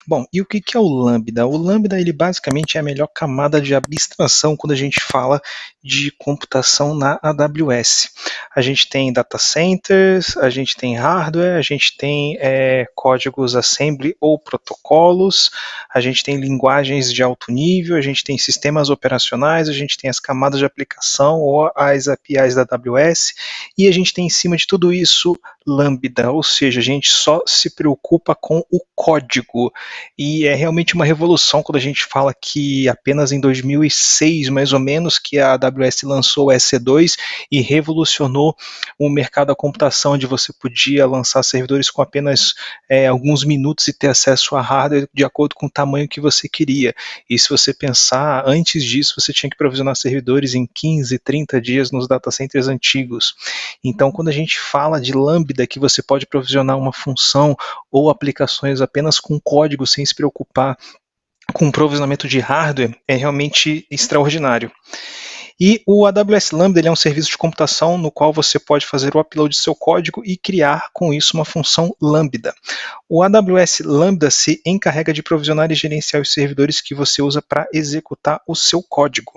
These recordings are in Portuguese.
Bom, e o que que é o Lambda? O Lambda ele basicamente é a melhor camada de abstração quando a gente fala de computação na AWS. A gente tem data centers, a gente tem hardware, a gente tem códigos assembly ou protocolos, a gente tem linguagens de alto nível, a gente tem sistemas operacionais, a gente tem as camadas de aplicação ou as APIs da AWS, e a gente tem em cima de tudo isso Lambda, ou seja, a gente só se preocupa com o código. E é realmente uma revolução quando a gente fala que apenas em 2006, mais ou menos, que a AWS lançou o EC2 e revolucionou o mercado da computação, onde você podia lançar servidores com apenas alguns minutos e ter acesso a hardware de acordo com o tamanho que você queria. E se você pensar, antes disso, você tinha que provisionar servidores em 15, 30 dias nos data centers antigos. Então, quando a gente fala de Lambda, que você pode provisionar uma função ou aplicações apenas com código, sem se preocupar com o provisionamento de hardware, é realmente extraordinário. E o AWS Lambda ele é um serviço de computação no qual você pode fazer o upload do seu código e criar com isso uma função Lambda. O AWS Lambda se encarrega de provisionar e gerenciar os servidores que você usa para executar o seu código.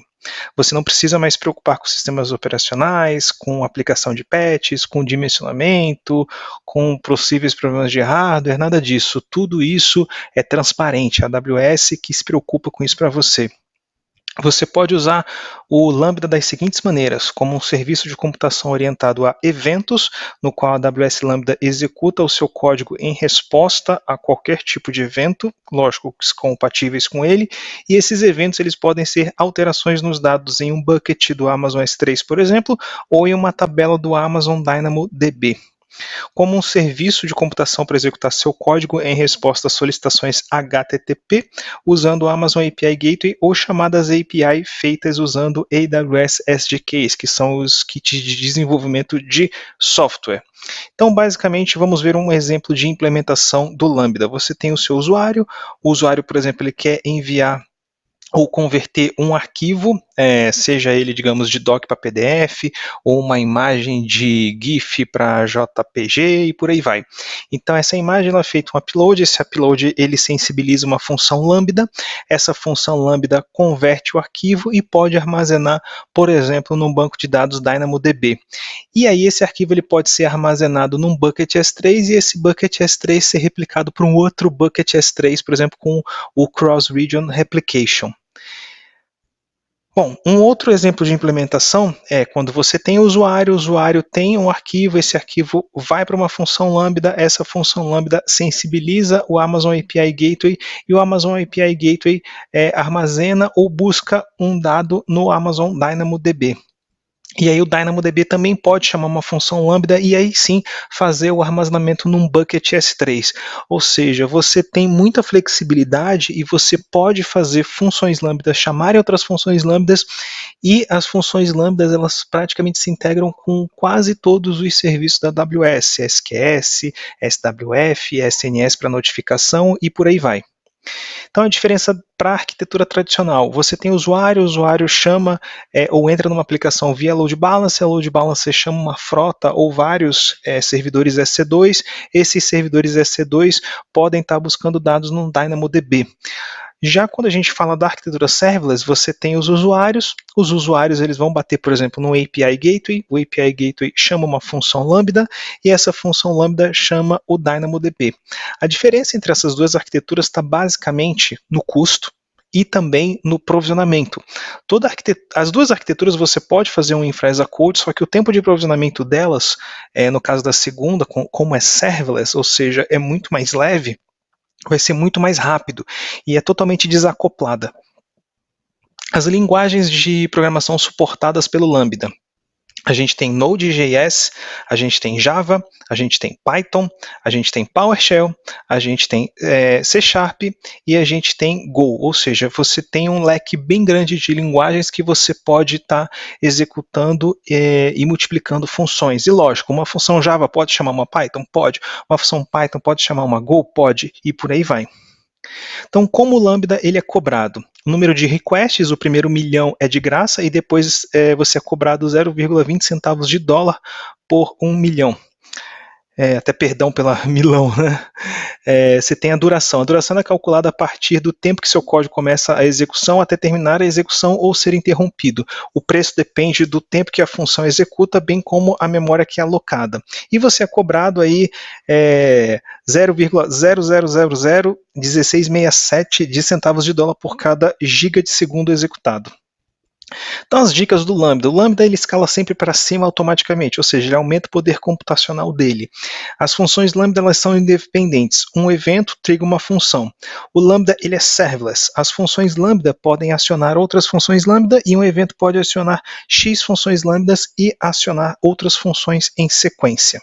Você não precisa mais se preocupar com sistemas operacionais, com aplicação de patches, com dimensionamento, com possíveis problemas de hardware, nada disso. Tudo isso é transparente. A AWS que se preocupa com isso para você. Você pode usar o Lambda das seguintes maneiras, como um serviço de computação orientado a eventos, no qual a AWS Lambda executa o seu código em resposta a qualquer tipo de evento, lógico, compatíveis com ele, e esses eventos eles podem ser alterações nos dados em um bucket do Amazon S3, por exemplo, ou em uma tabela do Amazon DynamoDB. Como um serviço de computação para executar seu código em resposta a solicitações HTTP, usando o Amazon API Gateway ou chamadas API feitas usando AWS SDKs, que são os kits de desenvolvimento de software. Então, basicamente, vamos ver um exemplo de implementação do Lambda. Você tem o seu usuário, o usuário, por exemplo, ele quer enviar ou converter um arquivo, seja ele, digamos, de doc para PDF, ou uma imagem de GIF para JPG e por aí vai. Então essa imagem ela é feita um upload, esse upload ele sensibiliza uma função Lambda, essa função Lambda converte o arquivo e pode armazenar, por exemplo, num banco de dados DynamoDB. E aí esse arquivo ele pode ser armazenado num bucket S3 e esse bucket S3 ser replicado para um outro bucket S3, por exemplo, com o Cross-Region Replication. Bom, um outro exemplo de implementação é quando você tem o usuário tem um arquivo, esse arquivo vai para uma função Lambda, essa função Lambda sensibiliza o Amazon API Gateway e o Amazon API Gateway armazena ou busca um dado no Amazon DynamoDB. E aí o DynamoDB também pode chamar uma função Lambda e aí sim fazer o armazenamento num bucket S3. Ou seja, você tem muita flexibilidade e você pode fazer funções Lambda chamarem outras funções Lambdas e as funções Lambdas elas praticamente se integram com quase todos os serviços da AWS, SQS, SWF, SNS para notificação e por aí vai. Então a diferença para a arquitetura tradicional, você tem o usuário chama ou entra numa aplicação via load balancer, a load balancer chama uma frota ou vários servidores EC2, esses servidores EC2 podem estar buscando dados no DynamoDB. Já quando a gente fala da arquitetura serverless, você tem os usuários eles vão bater, por exemplo, no API Gateway, o API Gateway chama uma função Lambda, e essa função Lambda chama o DynamoDB. A diferença entre essas duas arquiteturas está basicamente no custo, e também no provisionamento. As duas arquiteturas você pode fazer um infra as a code, só que o tempo de provisionamento delas, no caso da segunda, como é serverless, ou seja, é muito mais leve, vai ser muito mais rápido e é totalmente desacoplada. As linguagens de programação suportadas pelo Lambda. A gente tem Node.js, a gente tem Java, a gente tem Python, a gente tem PowerShell, a gente tem C# e a gente tem Go, ou seja, você tem um leque bem grande de linguagens que você pode estar executando e multiplicando funções. E lógico, uma função Java pode chamar uma Python? Pode. Uma função Python pode chamar uma Go? Pode. E por aí vai. Então, como o Lambda ele é cobrado? O número de requests, o primeiro 1.000.000 é de graça e depois você é cobrado 0,20 centavos de dólar por 1.000.000. até perdão pela Milão, né? Você tem a duração. A duração é calculada a partir do tempo que seu código começa a execução até terminar a execução ou ser interrompido. O preço depende do tempo que a função executa, bem como a memória que é alocada. E você é cobrado aí 0,00001667 de centavos de dólar por cada giga de segundo executado. Então, as dicas do Lambda. O Lambda ele escala sempre para cima automaticamente, ou seja, ele aumenta o poder computacional dele. As funções Lambda elas são independentes. Um evento triga uma função. O Lambda ele é serverless. As funções Lambda podem acionar outras funções Lambda e um evento pode acionar X funções Lambdas e acionar outras funções em sequência.